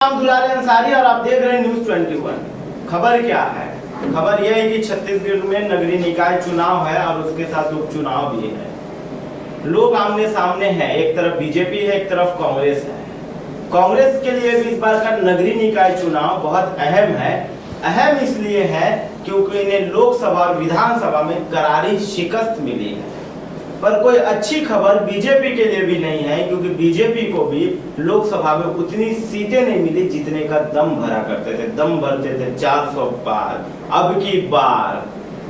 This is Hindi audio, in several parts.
नाम दुलारे अंसारी और आप देख रहे हैं न्यूज़ 21। खबर क्या है? खबर यह है कि छत्तीसगढ़ में नगरीय निकाय चुनाव है और उसके साथ उपचुनाव भी है। लोग आमने सामने हैं, एक तरफ बीजेपी है, एक तरफ कांग्रेस है। कांग्रेस के लिए भी इस बार का नगरीय निकाय चुनाव बहुत अहम है। अहम इसलिए है क्योंकि इन्हें लोकसभा और विधानसभा में करारी शिकस्त मिली है। पर कोई अच्छी खबर बीजेपी के लिए भी नहीं है, क्योंकि बीजेपी को भी लोकसभा में उतनी सीटें नहीं मिली जितने का दम भरा करते थे। दम भरते थे 400 पार। अब की बार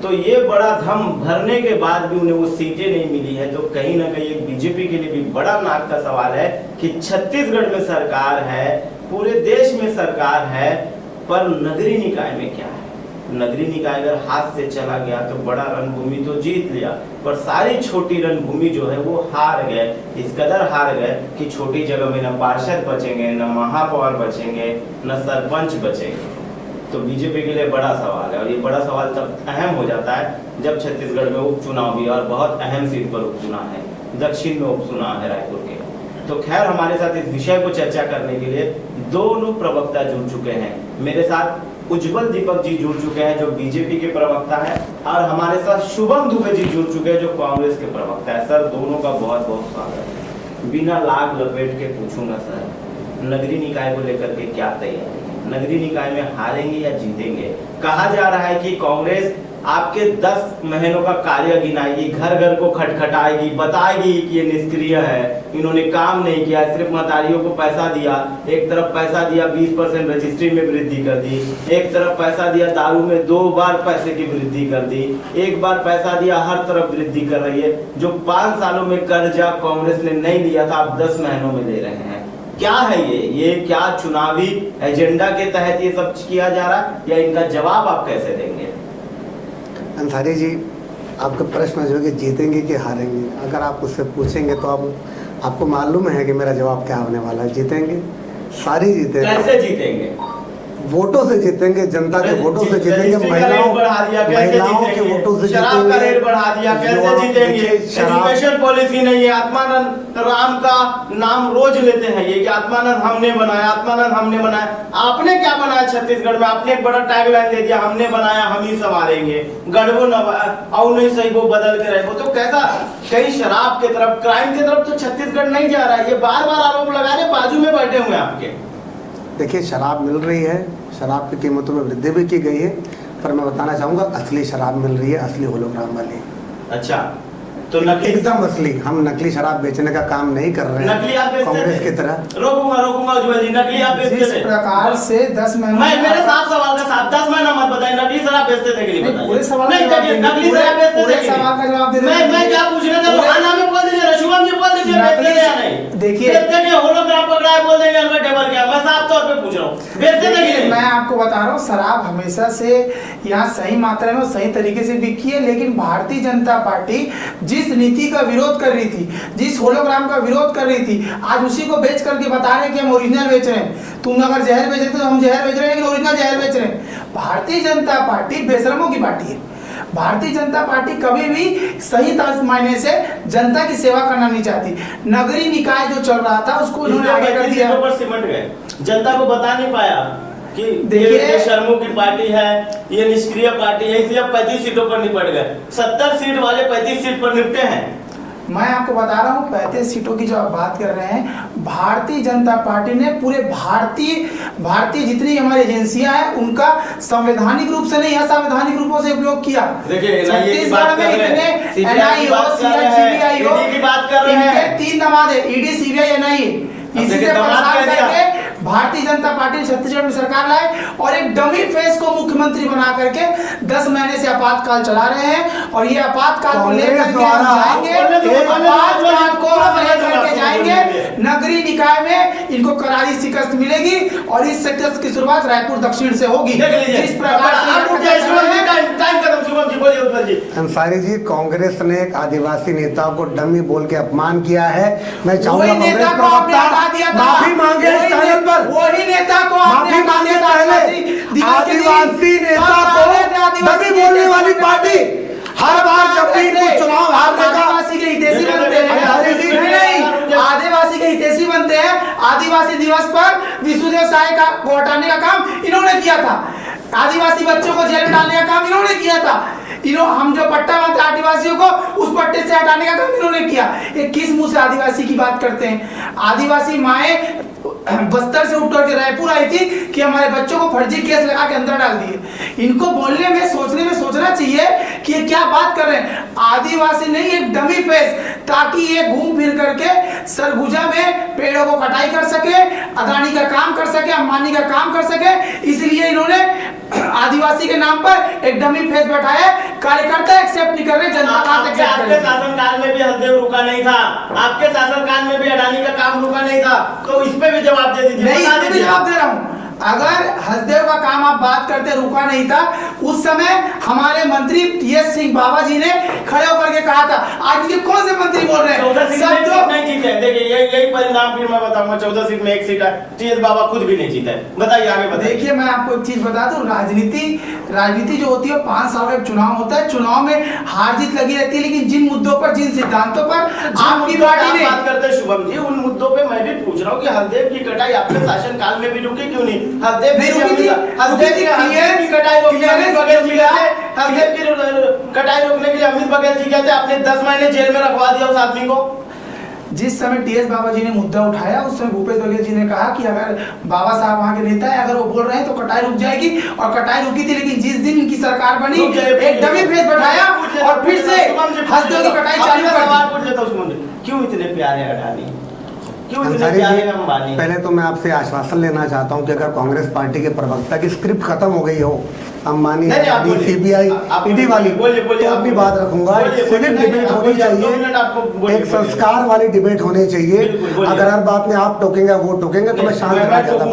तो ये बड़ा दम भरने के बाद भी उन्हें वो सीटें नहीं मिली है। तो कहीं ना कहीं एक बीजेपी के लिए भी बड़ा नाक का सवाल है कि छत्तीसगढ़ में सरकार है, पूरे देश में सरकार है, पर नगरीय निकाय में क्या है? नगरीय निकाय अगर हाथ से चला गया तो बड़ा रणभूमि तो जीत लिया, पर सारी छोटी रणभूमि जो है वो हार गए। इस कदर हार गए कि छोटी जगह में न पार्षद बचेंगे, न महापौर बचेंगे, न सरपंच बचेंगे। तो बीजेपी के लिए बड़ा सवाल है, और ये बड़ा सवाल तब अहम हो जाता है जब छत्तीसगढ़ में उपचुनाव भी, और बहुत अहम सीट पर उपचुनाव है। दक्षिण में उपचुनाव है रायपुर के। तो खैर, हमारे साथ इस विषय को चर्चा करने के लिए दोनों प्रवक्ता जुड़ चुके हैं। मेरे साथ उज्जवल दीपक जी जुड़ चुके हैं जो बीजेपी के प्रवक्ता है, और हमारे साथ शुभम दुबे जी जुड़ चुके हैं जो कांग्रेस के प्रवक्ता है। सर, दोनों का बहुत बहुत स्वागत है। बिना लाग लपेट के पूछूंगा सर, नगरीय निकाय को लेकर के क्या तैयारी है? नगरीय निकाय में हारेंगे या जीतेंगे? कहा जा रहा है कि कांग्रेस आपके 10 महीनों का कार्य गिनाएगी, घर घर को खटखटाएगी, बताएगी कि ये निष्क्रिय है, इन्होंने काम नहीं किया, सिर्फ मतारियों को पैसा दिया। एक तरफ पैसा दिया 20% रजिस्ट्री में वृद्धि कर दी, एक तरफ पैसा दिया दारू में 2 बार पैसे की वृद्धि कर दी, एक बार पैसा दिया, हर तरफ वृद्धि कर रही है। जो 5 सालों में कर्जा कांग्रेस ने नहीं लिया था, आप 10 महीनों में ले रहे हैं। क्या है ये क्या चुनावी एजेंडा के तहत ये सब किया जा रहा है, या इनका जवाब आप कैसे देंगे? अंसारी जी, आपका प्रश्न जो कि जीतेंगे कि हारेंगे, अगर आप उससे पूछेंगे तो आपको मालूम है कि मेरा जवाब क्या होने वाला है। जीतेंगे, सारी जीतेंगे। कैसे जीतेंगे? वोटों से जीतेंगे, जनता के वोटों से जीतेंगे, महिलाओं के वोटों से जीतेंगे। शराब का रेट बढ़ा दिया, कैसे जीतेंगे? एजुकेशन पॉलिसी नहीं है। आत्मानंद राम का नाम रोज लेते हैं ये कि आत्मानंद हमने बनाया, आत्मानंद हमने बनाया। आपने क्या बनाया छत्तीसगढ़ में? आपने एक बड़ा टैगलाइन दे दिया, हमने बनाया हम ही संवारेंगे, गढ़वो न और नहीं सही वो बदल के रहे। तो कैसा कहीं शराब के तरफ, क्राइम की तरफ तो छत्तीसगढ़ नहीं जा रहा है। ये बार बार आरोप लगा रहे, बाजू में बैठे हुए आपके। देखिए, शराब मिल रही है, शराब की कीमतों में वृद्धि भी की गई है, पर मैं बताना चाहूँगा असली शराब मिल रही है, असली होलोग्राम वाली। अच्छा, तो नकली एकदम असली। हम नकली शराब बेचने का काम नहीं कर रहे हैं, नकली आप कांग्रेस की तरह। रोकूंगा उज्जवल जी, नकली आप बेचते थे? जिस प्रकार से 10 महीने मेरे साफ सवाल का साफ 10 महीना मत बताइए, नकली शराब बेचते थे कि नहीं बताइए? पूरे सवाल नहीं, नकली शराब बेचते थे? सवाल का जवाब दे। मैं क्या पूछ रहा था? खाना में बोल दीजिए, शुभम जी बोल दीजिए, बेचते थे या नहीं? देखिए, बेचते थे, होलोग्राम पकड़ा है बोल देंगे अनकटेबल क्या? मैं साफ तौर पे पूछ रहा हूँ, बेचते थे कि नहीं? मैं आपको बता रहा हूँ, शराब हमेशा से यहाँ सही मात्रा में और सही तरीके से बिकी है, लेकिन भारतीय जनता पार्टी जिस नीति का विरोध कर रही थी, जिस होलोग्राम का विरोध कर रही थी, आज उसी को बेच करके बता रहे हैं कि हम ओरिजिनल बेच रहे हैं। तुम अगर जहर बेच रहे थे तो हम जहर बेच रहे हैं, लेकिन ओरिजिनल जहर बेच रहे हैं। भारतीय जनता पार्टी बेशरमों की पार्टी है। भारतीय जनता पार्टी कभी भी सही मायने से जनता की सेवा करना नहीं चाहती। नगरीय निकाय जो चल रहा था उसको उन्होंने आगे कर दिया, पर सिमट गए, जनता को बता नहीं पाया कि देखिए, ये शर्मों की पार्टी है, ये निष्क्रिय पार्टी है, इसलिए 35 सीटों पर निपट गए। 70 सीट वाले 35 सीट पर निपटे हैं। मैं आपको बता रहा हूँ 35 सीटों की जो आप बात कर रहे हैं, भारतीय जनता पार्टी ने पूरे भारतीय जितनी हमारी एजेंसियां हैं उनका संवैधानिक रूप से नहीं, असंवैधानिक रूपों से उपयोग किया। छत्तीसगढ़ में इतने एनआई हो, सीबीआई हो, इनके 3 नमाज है, ईडी, सीबीआई, एनआई। इसी से परेशान करके भारतीय जनता पार्टी छत्तीसगढ़ में सरकार लाए और एक डमी फेस को मुख्यमंत्री बना करके 10 महीने से आपातकाल चला रहे हैं। और ये आपातकाल को लेकर के जाएंगे, नगरीय निकाय में इनको करारी शिकस्त मिलेगी, और इस शिकस्त की शुरुआत रायपुर दक्षिण से होगी। जिस प्रकार अंसारी जी, कांग्रेस ने एक आदिवासी नेता को डमी बोल के अपमान किया है। मैं चाहूंगा नेता को आपने हटा दिया था, माफी मांगे इस चैनल पर। वही नेता को माफी मांगे पहले। आदिवासी नेता को डमी बोलने वाली पार्टी हर बार जब भी चुनाव हारने का आदिवासी के हितैषी बनते हैं। आदिवासी के हितैषी बनते हैं। आदिवासी दिवस पर विष्णुदेव साय को हटाने का काम इन्होंने किया था। आदिवासी बच्चों को जेल में डालने का काम इन्होंने किया था। हम जो पट्टा मानते आदिवासियों को, उस पट्टे से हटाने का काम इन्होंने किया। ये किस मुंह से आदिवासी की बात करते हैं? आदिवासी माएँ बस्तर से उठ के रायपुर आई थी कि हमारे बच्चों को फर्जी केस लगा के अंदर डाल दिए। इनको बोलने में सोचना चाहिए कि ये क्या बात कर रहे हैं। आदिवासी नहीं, एक डमी फेस, ताकि ये घूम फिर करके सरगुजा में पेड़ों को कटाई कर सके, अदानी का काम कर सके, अंबानी का काम कर सके। इसलिए इन्होंने आदिवासी के नाम पर एक डमी फेस बैठाया। कार्यकर्ता एक्सेप्ट नहीं कर रहे, जनता कहां से एक्सेप्ट आपके शासनकाल में भी हसदेव रुका नहीं था, आपके शासनकाल में भी अडानी का काम रुका नहीं था, तो इस पे भी जवाब दे दीजिए। नहीं, इसमें भी जवाब दे रहा हूँ। अगर हसदेव का काम आप बात करते रुका नहीं था, उस समय हमारे मंत्री टीएस सिंह बाबा जी ने खड़े होकर के कहा था। आज ये कौन से मंत्री बोल रहे हैं? 14 सीट में एक सीट नहीं जीते। देखिए यही परिणाम फिर मैं बताऊंगा। 14 सीट में एक सीट है, टीएस बाबा खुद भी नहीं जीते। बताइए आगे बताइए। देखिए मैं आपको एक चीज बता दूं, राजनीति जो होती है 5 साल का चुनाव होता है। चुनाव में हार जीत लगी रहती है, लेकिन जिन मुद्दों पर, जिन सिद्धांतों पर आपकी पार्टी ने बात करते हैं शुभम जी, उन मुद्दों पे मैं भी पूछ रहा हूँ कि हसदेव की कटाई आपके शासनकाल में भी रुकी क्यों नहीं? हसदेव नहीं रुकी थी, हसदेव की कटाई रोकने अमित बघेल जी गए थे। हसदेव की कटाई रोकने के लिए अमित बघेल जी गए थे, आपने 10 महीने जेल में रखवा दिया उस आदमी को। जिस समय टीएस बाबा जी ने मुद्दा उठाया, उस समय भूपेश बघेल जी ने कहा कि अगर बाबा साहब वहाँ के नेता है, अगर वो बोल रहे हैं तो कटाई रुक जाएगी, और कटाई रुकी थी। लेकिन जिस दिन इनकी सरकार बनी, एक डमी फेस बैठाया और फिर से हसदेव की कटाई चालू कर दी। क्यों इतने प्यारे अडानी, क्यों इतने प्यारे अंबानी? पहले तो मैं आपसे आश्वासन लेना चाहता हूं कि अगर कांग्रेस पार्टी के प्रवक्ता की स्क्रिप्ट खत्म हो गई हो, अंबानी, सीबीआई, ईडी वाली, तो अपनी बात रखूंगा। सिविल डिबेट होनी चाहिए, एक संस्कार वाली डिबेट होनी चाहिए। अगर हर बात में आप टोकेंगे, वो टोकेंगे, तो मैं शांत रहना चाहता हूं।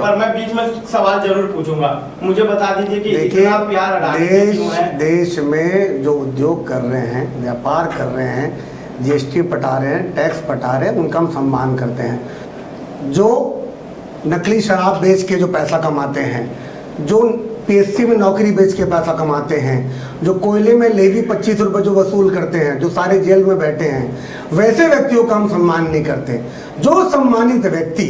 पर मैं बीच में सवाल जरूर पूछूंगा। मुझे बता दीजिए कि इतना प्यार अडानी देश में जो उद्योग कर रहे हैं, व्यापार कर रहे हैं, जीएसटी पटा रहे हैं, टैक्स पटा रहे हैं, उनका हम सम्मान करते हैं। जो नकली शराब बेच के जो पैसा कमाते हैं, जो पीएससी में नौकरी बेच के पैसा कमाते हैं, जो कोयले में लेवी 25 रुपए जो वसूल करते हैं, जो सारे जेल में बैठे हैं, वैसे व्यक्तियों का हम सम्मान नहीं करते। जो सम्मानित व्यक्ति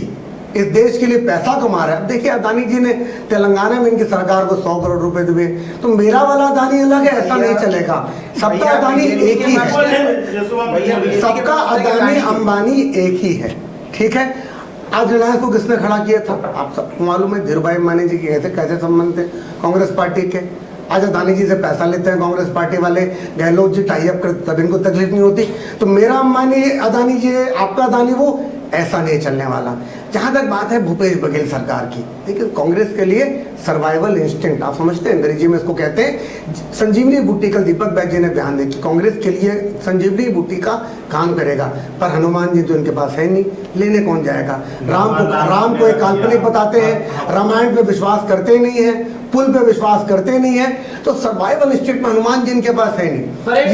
इस देश के लिए पैसा कमा रहा है, देखिए अदानी जी ने तेलंगाना में इनकी सरकार को 100 करोड़ रुपए दिए, तो मेरा वाला अदानी अलग है, ऐसा नहीं चलेगा। सबका अदानी एक ही है, सबका अदानी अंबानी एक ही है, ठीक है। आज रिलायंस को किसने खड़ा किया था? आप सबको मालूम है, धीरूभाई अंबानी जी के कैसे संबंध थे कांग्रेस पार्टी के। आज अदानी जी से पैसा लेते हैं कांग्रेस पार्टी वाले, गहलोत जी टाई अप करते, तब इनको तकलीफ नहीं होती। तो मेरा अंबानी अदानी जी, आपका अदानी वो, ऐसा नहीं चलने वाला। जहां तक बात है भूपेश बघेल सरकार की, देखिए कांग्रेस के लिए सर्वाइवल इंस्टिंक्ट, आप समझते हैं, अंग्रेजी में इसको कहते हैं संजीवनी बूटी। कल दीपक बैग जी ने बयान दिया कि कांग्रेस के लिए संजीवनी बूटी का काम करेगा, पर हनुमान जी तो इनके पास है नहीं, लेने कौन जाएगा? राम को एक काल्पनिक बताते हैं, रामायण पे विश्वास करते नहीं है, पुल पे विश्वास करते नहीं है, तो सर्वाइवल इंस्टिंक्ट में हनुमान जी इनके पास है नहीं।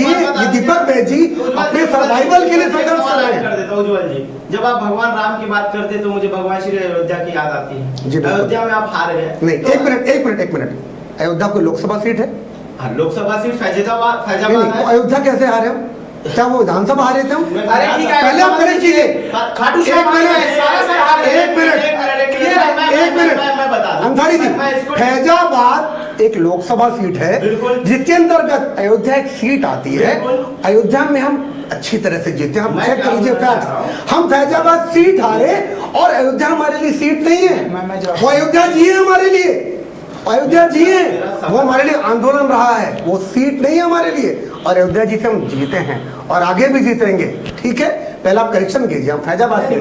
ये दीपक बैग जी अपने सर्वाइवल के लिए संघर्ष कर रहे हैं। उज्जवल जी, जब आप भगवान राम की बात करते हैं तो मुझे भगवान श्री अयोध्या की याद आती है। अयोध्या में आप हार गए। नहीं, एक मिनट, अयोध्या कोई लोकसभा सीट है? हाँ, लोकसभा सीट फैजाबाद है। अयोध्या कैसे हारे हम? क्या वो विधानसभा हारे थे हम? अरे ठीक है, पहले आप करें चीजें। खाटू श्याम एक मिनट अंसारी जी, फैजाबाद एक लोकसभा सीट है जिसके अंतर्गत अयोध्या एक सीट आती है। अयोध्या में हम अच्छी तरह से जीते, हम चेक कर लीजिए फैक्ट। हम फैजाबाद सीट हारे और अयोध्या हमारे लिए सीट नहीं है, वो अयोध्या जी है हमारे लिए, अयोध्या जी है, वो हमारे लिए आंदोलन रहा है, वो सीट नहीं है हमारे लिए। और अयोध्या जी से हम जीते हैं और आगे भी जीतेंगे, ठीक है। पहले आप करेक्शन कीजिए, हम फैजाबाद से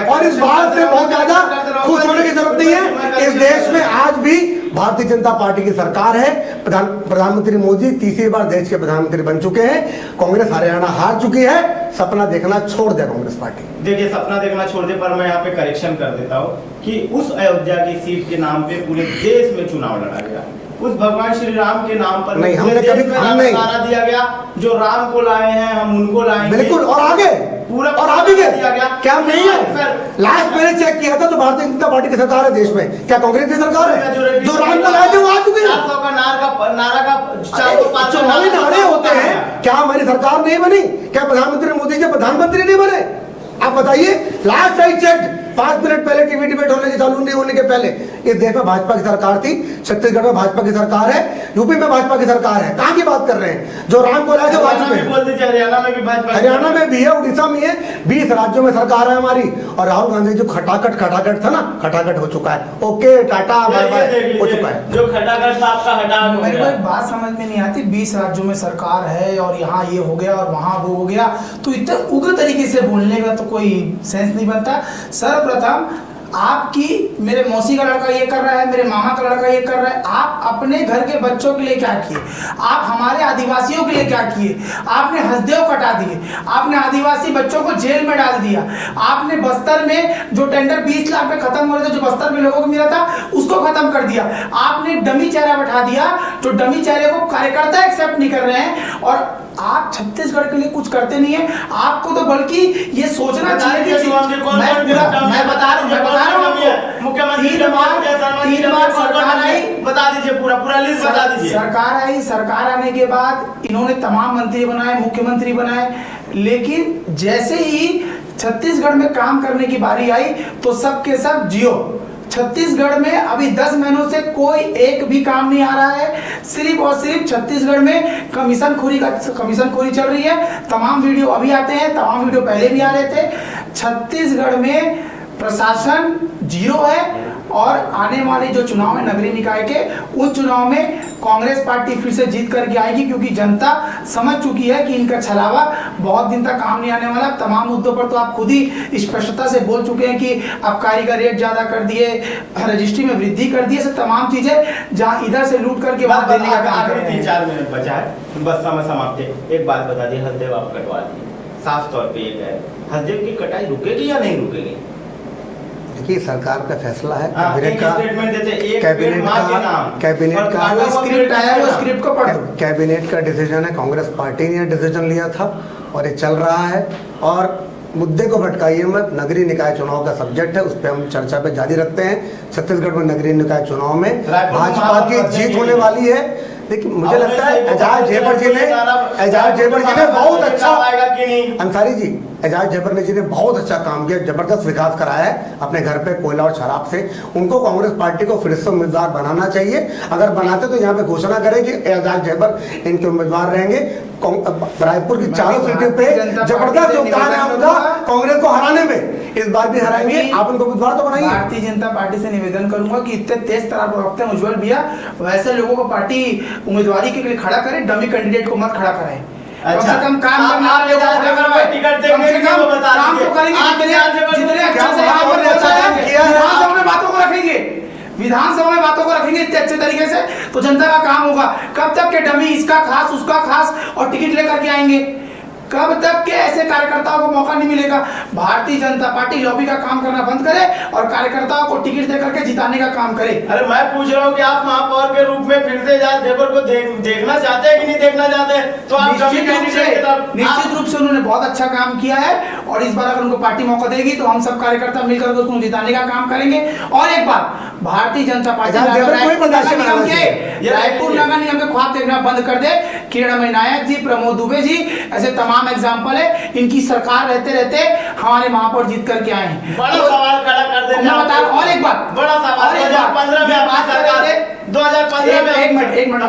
और इस बात से बहुत ज्यादा खुश होने की जरूरत नहीं है। इस देश में आज भी भारतीय जनता पार्टी की सरकार है, प्रधानमंत्री मोदी तीसरी बार देश के प्रधानमंत्री बन चुके हैं। कांग्रेस हरियाणा हार चुकी है, सपना देखना छोड़ दे कांग्रेस पार्टी। देखिए सपना देखना छोड़ दे, पर मैं यहाँ पे करेक्शन कर देता हूँ कि उस अयोध्या की सीट के नाम पे पूरे देश में चुनाव लड़ा गया, उस भगवान श्री राम के नाम पर नहीं, हमने कभी नारा दिया गया, जो राम को लाए हैं हम उनको लाएंगे, बिल्कुल, और आगे पूरा और आगे दिया गया। क्या नहीं है? लास्ट मैंने चेक किया था तो भारतीय जनता पार्टी की सरकार है देश में, क्या कांग्रेस की सरकार है? जो राम को लाए थे वो आ चुके हैं। चुनावी नारे होते हैं, क्या हमारी सरकार नहीं बनी? क्या प्रधानमंत्री मोदी जी प्रधानमंत्री नहीं बने? आप बताइए, लास्ट आई चेक 5 मिनट पहले टीवी डिबेट होने के चालू नहीं होने के पहले इस देश में भाजपा की सरकार थी, छत्तीसगढ़ में भाजपा की सरकार है, यूपी में भाजपा की सरकार है। कहाँ की बात कर रहे हैं? जो राम को लाए थे हरियाणा में भी भाजपा, हरियाणा में भी है, उड़ीसा में है, 20 राज्यों में सरकार है हमारी। और राहुल गांधी जो खटाखट था ना, खटाखट हो चुका है। ओके, टाटा बाय बाय हो चुका है। जो खटाखट था आपका हटा। मेरे को एक बात समझ में नहीं आती, 20 राज्यों में सरकार है और यहाँ ये हो गया और वहाँ वो हो गया, तो इतने उग्र तरीके से बोलने का तो कोई सेंस नहीं बनता। सर्वप्रथम आपकी, मेरे मौसी का लड़का ये कर रहा है, मेरे मामा का लड़का ये कर रहा है, आप अपने घर के बच्चों के लिए क्या किए? आप हमारे आदिवासियों के लिए क्या किए? आपने हसदेव कटा दिए, आपने आदिवासी बच्चों को जेल में डाल दिया, आपने बस्तर में जो टेंडर 20 लाख में खत्म हो रहे थे, जो बस्तर के लोगों को मिला था, उसको खत्म कर दिया। आपने डमी चेहरा बैठा दिया, जो डमी चेहरे को कार्यकर्ता एक्सेप्ट नहीं कर रहे हैं, और आप छत्तीसगढ़ के लिए कुछ करते नहीं है। आपको तो बल्कि ये सोचना चाहिए कि मैं बता रहा हूँ, मुख्यमंत्री 3 बार सरकार आई, बता दीजिए, पूरा लिस्ट बता दीजिए। सरकार आई, सरकार आने के बाद इन्होंने तमाम मंत्री बनाए, मुख्यमंत्री बनाए, लेकिन जैसे ही छत्तीसगढ़ में काम करने की बारी आई तो सब के सब जियो। छत्तीसगढ़ में अभी 10 महीनों से कोई एक भी काम नहीं आ रहा है, सिर्फ और सिर्फ छत्तीसगढ़ में कमीशन खोरी चल रही है। तमाम वीडियो अभी आते हैं, तमाम वीडियो पहले भी आ रहे थे। छत्तीसगढ़ में प्रशासन जीरो है, और आने वाले जो चुनाव है नगरीय निकाय के, उन चुनाव में कांग्रेस पार्टी फिर से जीत करके आएगी, क्योंकि जनता समझ चुकी है कि इनका छलावा बहुत दिन तक काम नहीं आने वाला। तमाम मुद्दों पर तो आप खुद ही स्पष्टता से बोल चुके हैं कि आबकारी का रेट ज्यादा कर दिए, रजिस्ट्री में वृद्धि कर दी, ऐसे तमाम चीजें जहां इधर से लूट करके वहां देने का काम कर रहे हैं। 3-4 मिनट बचा है, बस समय समाप्त है। एक बात बता दी, हसदेव आप कटवा दिए, साफ तौर पे ये है, हसदेव की कटाई रुकेगी या नहीं रुकेगी? देखिए, सरकार का फैसला है, कैबिनेट का कैबिनेट का डिसीजन है। कांग्रेस पार्टी ने डिसीजन लिया था और ये चल रहा है। और मुद्दे को भटकाइए मत, नगरीय निकाय चुनाव का सब्जेक्ट है, उस पर हम चर्चा पे जारी रखते हैं। छत्तीसगढ़ में नगरीय निकाय चुनाव में भाजपा की जीत होने वाली है। लेकिन मुझे लगता है एजाज जेबर जी ने बहुत अच्छा, अंसारी जी, एजाज जेबर जी ने बहुत अच्छा काम किया, जबरदस्त विकास कराया है अपने घर पे कोयला और शराब से। उनको कांग्रेस पार्टी को फिर से उम्मीदवार बनाना चाहिए। अगर बनाते तो यहाँ पे घोषणा करें कि एजाज जेबर इनके उम्मीदवार रहेंगे। रायपुर की 4 सीटों पे जबरदस्त योगदान है उनका कांग्रेस को हराने में, इस बार भी हराएंगे। आप उनको उम्मीदवार तो बनाइए। भारतीय जनता पार्टी से निवेदन करूंगा कि इतने तेज तरार रखते हैं उज्जवल भैया, वैसे लोगों को पार्टी उम्मीदवारी के लिए खड़ा करे, डमी कैंडिडेट को मत खड़ा कराए। कम से कम काम करना, टिकट देंगे, काम तो करेंगे, जितने अच्छे से यहाँ पर विधानसभा में बातों को रखेंगे, विधानसभा में बातों को रखेंगे इतने अच्छे तरीके से, तो जनता का काम होगा। कब तक के डमी इसका खास उसका खास और टिकट लेकर के आएंगे? कब तक के ऐसे कार्यकर्ताओं को मौका नहीं मिलेगा? भारतीय जनता पार्टी लॉबी का काम करना बंद करे और कार्यकर्ताओं को टिकट देकर के जिताने का काम करे। अरे मैं पूछ रहा हूँ कि आप महापौर के रूप में फिर से एजाज जेबर को देखना चाहते हैं कि नहीं देखना चाहते? तो आप निश्चित रूप से उन्होंने बहुत अच्छा काम किया है, और इस बार अगर उनको पार्टी मौका देगी तो हम सब कार्यकर्ता मिलकर उसको जिताने का काम करेंगे। और एक बात, भारतीय जनता पार्टी रायपुर नगर निगम के ख्वाब देखना बंद कर दे। किरणमयी नायक जी, प्रमोद दुबे जी, ऐसे तमाम एग्जाम्पल है। इनकी सरकार रहते रहते हमारे महापौर जीत करके आए हैं। बड़ा सवाल खड़ा कर देना। मैं बता रहा हूं, और एक बात, बड़ा सवाल, 2015 में बात कर रहे थे, 2015 में एक मिनट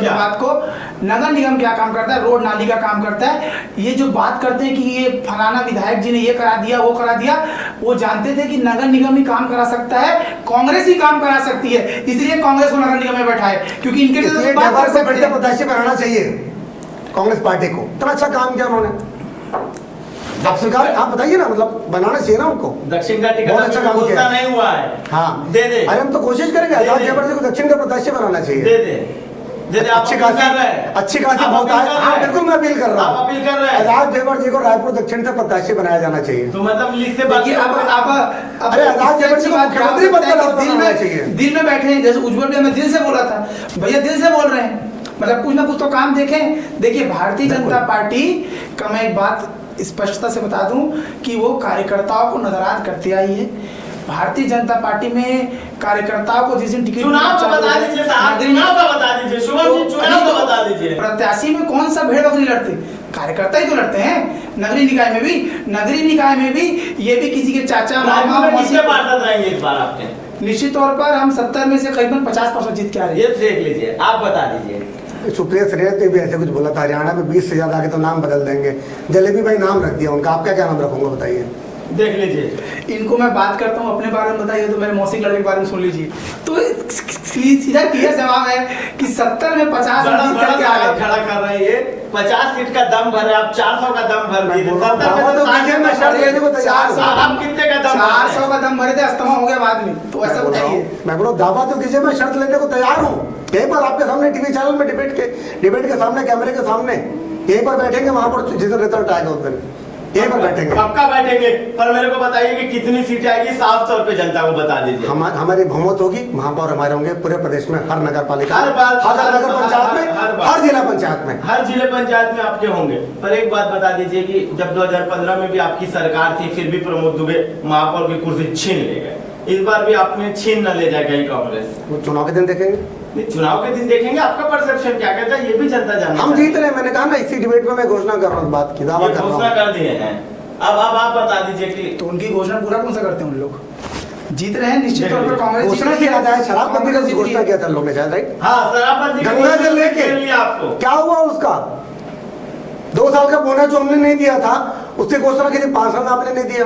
बात को, नगर निगम क्या काम करता है? रोड नाली का काम करता है। ये जो बात करते हैं कि ये फलाना विधायक जी ने ये करा दिया, वो करा दिया, वो जानते थे कि नगर निगम ही काम करा सकता है, कांग्रेस ही काम करा सकती है, इसलिए कांग्रेस को नगर निगम में बैठाए, क्योंकि इनके लिए बात कर सकते हैं। प्रत्याशी बनाना चाहिए कांग्रेस पार्टी को, इतना अच्छा काम किया उन्होंने। दक्षिण का आप बताइए ना, मतलब बनाना चाहिए ना उनको। दक्षिण का टिकट बहुत अच्छा काम किया, नहीं हुआ है। हाँ दे दे, अरे हम तो कोशिश करेंगे एजाज जेबर जी को दक्षिण का प्रत्याशी बनाना चाहिए। दे दे, अच्छी खासी बहुत है। हाँ बिल्कुल, मैं अपील कर रहा हूँ, अपील कर रहे हैं एजाज जेबर जी को रायपुर दक्षिण से प्रत्याशी बनाया जाना चाहिए। तो मतलब लिस्ट से बाकी अरे एजाज जेबर जी को मुख्यमंत्री पद पर दिल में बैठे हैं, जैसे उज्जवल भैया मैं दिल से बोला था, भैया दिल से बोल रहे हैं, मतलब कुछ ना कुछ तो काम देखें। देखिए, भारतीय जनता पार्टी का मैं एक बात स्पष्टता से बता दूं कि वो कार्यकर्ताओं को नजरअंदाज करते आई है। भारतीय जनता पार्टी में कार्यकर्ताओं को जिस दिन टिकट चुनाव का बता दीजिए साहब, चुनाव का बता दीजिए, शुभम जी चुनाव का बता दीजिए। प्रत्याशी में कौन सा भेड़ बकरी लड़ते? कार्यकर्ता ही तो लड़ते हैं। नगरीय निकाय में भी, नगरीय निकाय में भी ये भी किसी के चाचा मामा मौसी। कितने पार्षद रहेंगे इस बार आपके? निश्चित तौर पर हम 70 में से करीबन 50% जीत के आ रहे हैं। ये देख लीजिए, आप बता दीजिए। सुप्रिया श्रेयस ने भी ऐसे कुछ बोला था, हरियाणा में 20 से ज्यादा आगे तो नाम बदल देंगे। जलेबी भाई नाम रख दिया उनका, आप क्या क्या नाम रखूंगा बताइए? देख लीजिए, इनको मैं बात करता हूँ अपने बारे में बताइए तो मेरे मौसी के लड़के के बारे में सुन लीजिए। तो सीधा क्लियर जवाब है कि 70 में 50 जीत करके आ गए। खड़ा कर रहे हैं ये 50 सीट का दम भर है, आप 400 का दम भर दिए। 70 में तो कीजिए, मैं शर्त लेने को तैयार हूं। आप कितने का दम? 400 का दम भरे थे, अस्थमा हो गया बाद में। तो ऐसा बताइए। मैं बोलो दावा तो कीजिए, मैं शर्त लेने को तैयार हूँ। यहीं पर आपके सामने टीवी चैनल में डिबेट के सामने, कैमरे के सामने यहीं पर बैठेंगे, वहां पर जिस दिन रिजल्ट आएगा उस दिन यहीं पर बैठेंगे। पक्का बैठेंगे, पर मेरे को बताइए कि कितनी सीटें आएगी, साफ तौर पे जनता को बता दीजिए। हमारी बहुमत होगी, महापौर हमारे होंगे पूरे प्रदेश में, हर नगर पालिका, हर नगर पंचायत में, हर जिला पंचायत में, हर जिले पंचायत में आपके होंगे। पर एक बात बता दीजिए कि जब 2015 में भी आपकी सरकार थी, फिर भी प्रमोद दुबे महापौर की कुर्सी छीन ले गए। इस बार भी आपने छीन न ले जाएगा कांग्रेस। वो चुनाव के दिन देखेंगे, चुनाव के दिन देखेंगे। आपका परसेप्शन क्या कहता है ये भी जनता जानना। हम जीत रहे हैं। मैंने कहा ना, इसी डिबेट में मैं घोषणा कर रहा हूँ, बात की दावा कर रहा घोषणा हूँ। कर दिए हैं। अब आप बता दीजिए कि तो उनकी घोषणा पूरा कौन सा करते हैं उन लोग? जीत रहे हैं निश्चित तौर पर कांग्रेस। घोषणा किया जाए, शराबबंदी का घोषणा किया था लोगों ने शायद, राइट? हाँ, शराबबंदी गंगा जल लेके आपको क्या हुआ उसका? 2 साल का बोनस जो हमने नहीं दिया था, उसकी घोषणा की थी, 5 साल में आपने नहीं दिया।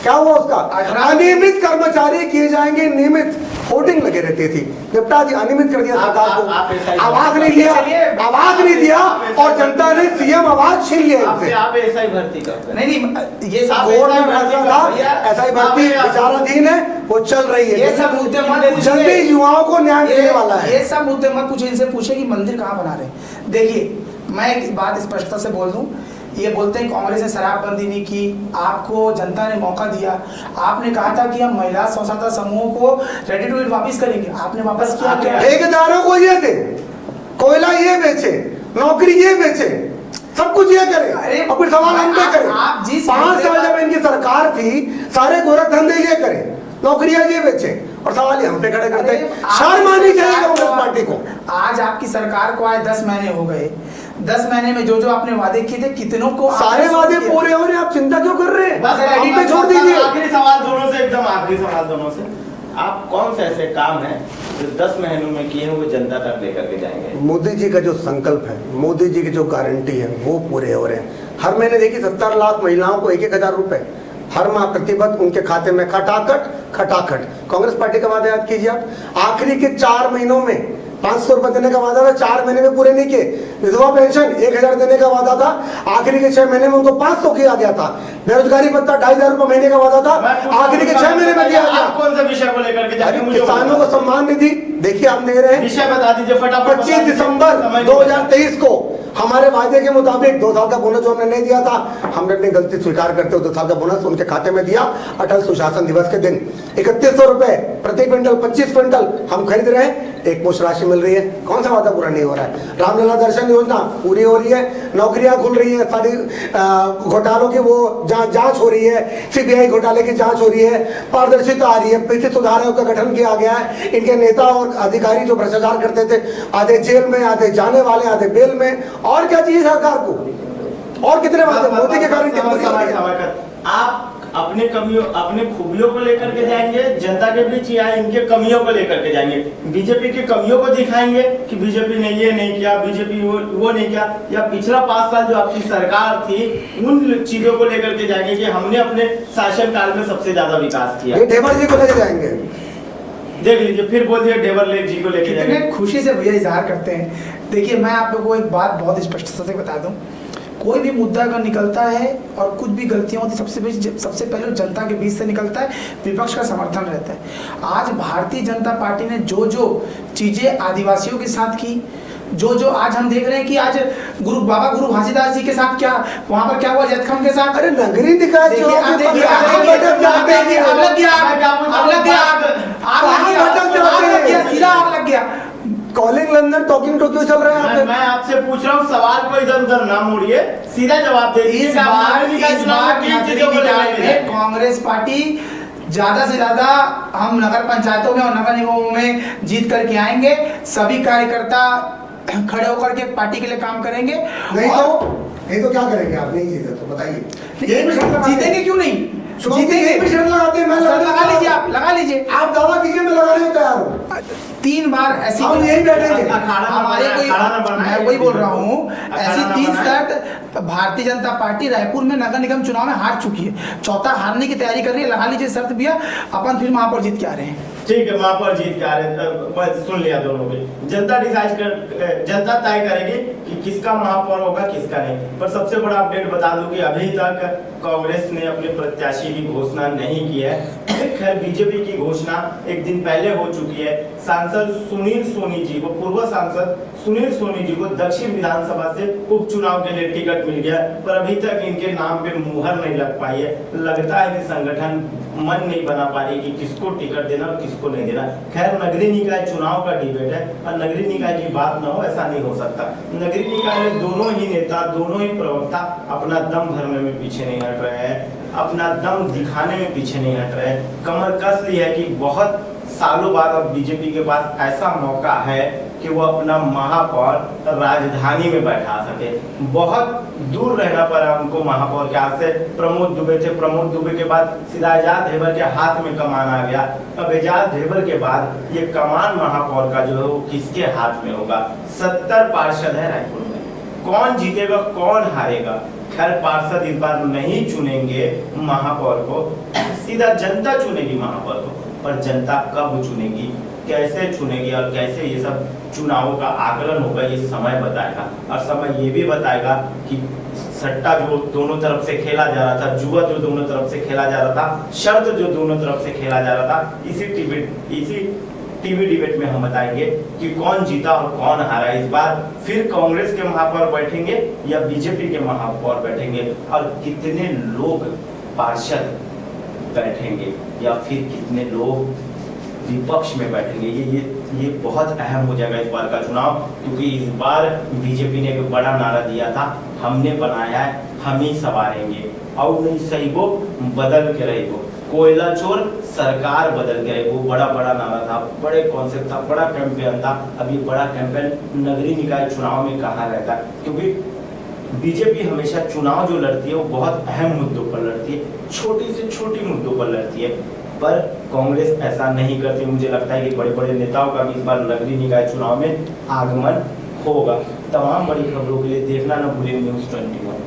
क्या हुआ उसका? अनियमित कर्मचारी किए जाएंगे नियमित, होर्डिंग लगे रहती थी, निपटा दिया, अनियमित कर दिया सरकार को। आवाज नहीं दिया, आवाज नहीं दिया, और जनता ने सीएम आवाज छीन लिया इनसे। आप ऐसा ही भर्ती करते हैं। नहीं, ये सब कोर्ट में फैसला था, ऐसा ही भर्ती विचाराधीन है, वो चल रही है। ये सब मुद्दे मत पूछिए। जल्दी युवाओं को न्याय मिलने वाला है। ये सब मुद्दे मत पूछिए, इनसे पूछे कि मंदिर कहाँ बना रहे हैं। देखिए, मैं एक बात स्पष्टता से बोल दूं, ये बोलते हैं कांग्रेस ने शराबबंदी नहीं की, आपको जनता ने मौका दिया। आपने कहा था कि हम महिला स्वसहायता समूहों को रेडी टू ईट वापिस करेंगे, आपने वापस किया क्या? ठेकेदारों को ये दे, कोयला ये बेचे, नौकरी ये बेचे, सब कुछ ये करे, और फिर सवाल हम पे करें। 5 साल जब इनकी सरकार थी, सारे गोरख धंधे ये करे, नौकरियां ये बेचे, और सवाल हम पे खड़े करते। शर्म आनी चाहिए कांग्रेस पार्टी को। आज आपकी सरकार को आज 10 महीने हो गए। 10 महीने में जो आपने वादे किए थे, कितनों को सारे वादे पूरे हो रहे हैं, आप चिंता क्यों कर रहे हैं? बस हम पे छोड़ दीजिए। आखिरी सवाल दोनों से, एकदम आखिरी सवाल दोनों से, आप कौन से ऐसे काम हैं जो 10 महीनों में किए हैं वो जनता तक लेकर के जाएंगे? मोदी जी का जो संकल्प है, मोदी जी की जो गारंटी है, वो पूरे हो रहे हैं। हर महीने देखिए 70 लाख महिलाओं को 1-1 हजार रुपए हर माह प्रतिबद्ध उनके खाते में खटाखट। कांग्रेस पार्टी का वादा याद कीजिए आप, आखिरी के 4 महीनों में 500 रुपए देने का वादा था, 4 महीने में पूरे नहीं किए। विधवा पेंशन 1000 देने का वादा था, आखिरी के 6 महीने में उनको 500 किया गया था। बेरोजगारी भत्ता 2500 रुपए महीने का वादा था, आखिरी के 6 महीने में दिया गया। कौन सा विषय को लेकर के जाएंगे? किसानों को सम्मान निधि देखिए आप दे रहे हैं, विषय बता दीजिए फटाफट। 25 दिसंबर 2023 को हमारे वायदे के मुताबिक 2 साल का बोनस जो हमने नहीं दिया था, हमने अपनी गलती स्वीकार करते हुए 2 साल का बोनस उनके खाते में दिया। अटल सुशासन दिवस के दिन 3100 रुपए प्रति क्विंटल, 25 क्विंटल हम खरीद रहे हैं, एक मुश्त राशि मिल रही है। कौन सा वादा पूरा नहीं हो रहा है? रामलला दर्शन योजना पूरी हो रही है, नौकरियां खुल रही है, सारी घोटालों की वो जांच हो रही है, सीबीआई घोटाले की जांच हो रही है, पारदर्शिता आ रही है, वित्तीय सुधार आयोग का गठन किया गया है। इनके नेता और अधिकारी जो भ्रष्टाचार करते थे, आधे जेल में, आधे जाने वाले, आधे बेल में। और क्या चाहिए सरकार को? और कितने वादे? मोदी के कारण आप अपने कमियों, अपने खूबियों को लेकर के जाएंगे जनता के बीच, या इनके कमियों को लेकर के जाएंगे? बीजेपी की कमियों को दिखाएंगे कि बीजेपी ने ये नहीं किया, बीजेपी वो नहीं किया, या पिछला 5 साल जो आपकी सरकार थी उन चीजों को लेकर के जाएंगे कि हमने अपने शासनकाल में सबसे ज्यादा विकास किया? ढेबर जी को लेके जाएंगे। देख लीजिए, फिर बोलिए ढेबर लेक जी को लेके जाएंगे। खुशी से भैया इजहार करते हैं। देखिए, मैं आप लोगों को एक बात बहुत स्पष्टता से बता दूं, कोई भी मुद्दा अगर निकलता है और कुछ भी गलतियां होती, सबसे पहले जनता के बीच से निकलता है, विपक्ष का समर्थन रहता है। आज भारतीय जनता पार्टी ने जो चीजें आदिवासियों के साथ की, जो आज हम देख रहे हैं कि आज बाबा गुरु घासीदास जी के साथ क्या, वहां पर क्या हुआ जैतखाम के साथ। अरे नगरीय निकाय लग गया। कॉलिंग लंदन टॉकिंग टोक्यो चल रहा है। मैं आपसे पूछ रहा हूँ, सवाल को इधर उधर ना मोड़िए, सीधा जवाब दे दीजिए। इस बार कांग्रेस पार्टी ज्यादा से ज्यादा हम नगर पंचायतों में और नगर निगमों में जीत करके आएंगे। सभी कार्यकर्ता खड़े होकर के पार्टी के लिए काम करेंगे। नहीं तो नहीं तो क्या करेंगे आप, नहीं जीते तो बताइए। यही पे शर्त लगाते हैं। जीतेंगे क्यों नहीं? जीतेंगे, यही पे शर्त लगाते हैं। मैं सर, लगा लीजिए, आप लगा लीजिए। आप दावा कीजिए, मैं लगाने को तैयार हूँ। 3 बार ऐसी हम यही बैठेंगे। हमारे कोई, मैं वही बोल रहा हूँ, ऐसी 3 शर्त भारतीय जनता पार्टी रायपुर में नगर निगम चुनाव में हार चुकी है, चौथा हारने की तैयारी कर रही है। लगा लीजिए शर्त भैया, अपन फिर वहां पर जीत के आ रहे हैं। ठीक है, वहां पर जीत के आ रहे, सुन लिया दोनों भी। जनता डिसाइड कर, जनता तय करेगी कि किसका महापौर होगा किसका नहीं। पर सबसे बड़ा अपडेट बता दूं कि अभी तक कांग्रेस ने अपने प्रत्याशी की घोषणा नहीं की है। खैर बीजेपी की घोषणा एक दिन पहले हो चुकी है। सांसद सुनील सोनी जी को, पूर्व सांसद सुनील सोनी जी को दक्षिण विधानसभा से उपचुनाव के लिए टिकट मिल गया, पर अभी तक इनके नाम पे मुहर नहीं लग पाई है। लगता है कि संगठन मन नहीं बना पा रही कि किसको टिकट देना और किसको नहीं देना। खैर नगरीय निकाय चुनाव का डिबेट है और नगरीय निकाय की बात ना हो ऐसा नहीं हो सकता। नगरीय निकाय में दोनों ही नेता, दोनों ही प्रवक्ता अपना दम भरने में पीछे नहीं हट रहे हैं, अपना दम दिखाने में पीछे नहीं हट रहे हैं। कमर कस ली है कि बहुत सालों बाद अब बीजेपी के पास ऐसा मौका है कि वो अपना महापौर राजधानी में बैठा सके। बहुत दूर रहना पड़ा उनको महापौर के हाथ से। प्रमोद दुबे थे, प्रमोद दुबे के बाद सीधा एजाज ढेबर के हाथ में कमान आ गया। अब एजाज ढेबर के बाद ये कमान महापौर का जो है वो किसके हाथ में होगा? 70 पार्षद है रायपुर में, कौन जीतेगा कौन हारेगा? खैर पार्षद इस बार नहीं चुनेंगे महापौर को, सीधा जनता चुनेगी महापौर को। पर जनता कब चुनेगी, कैसे चुनेगी और कैसे ये सब चुनावों का आकलन होगा, ये समय बताएगा। और समय ये भी बताएगा कि सट्टा जो दोनों तरफ से खेला जा रहा था, जुआ जो दोनों तरफ से खेला जा रहा था, शर्त जो दोनों तरफ से खेला जा रहा था, इसी टीवी डिबेट में हम बताएंगे कि कौन जीता और कौन हारा। इस बार फिर कांग्रेस के महापौर बैठेंगे या बीजेपी के महापौर बैठेंगे, और कितने लोग पार्षद बैठेंगे या फिर कितने लोग विपक्ष में बैठेंगे। ये बहुत अहम हो जाएगा इस बार का चुनाव, क्योंकि इस बार बीजेपी ने एक बड़ा नारा दिया था, हमने बनाया है, हम ही सवारेंगे। और नहीं सही वो बदल के रही वो, कोयला चोर सरकार बदल के रही, वो बड़ा नारा था, बड़े कॉन्सेप्ट था, बड़ा कैंपेन था। अब ये बड़ा कैंपेन नगरीय निकाय चुनाव में कहाँ रहता है? क्योंकि बीजेपी हमेशा चुनाव जो लड़ती है वो बहुत अहम मुद्दों पर लड़ती है, छोटी से छोटी मुद्दों पर लड़ती है। पर कांग्रेस ऐसा नहीं करती। मुझे लगता है कि बड़े बड़े नेताओं का भी इस बार नगरीय निकाय चुनाव में आगमन होगा। तमाम बड़ी खबरों के लिए देखना न भूलिए News 21।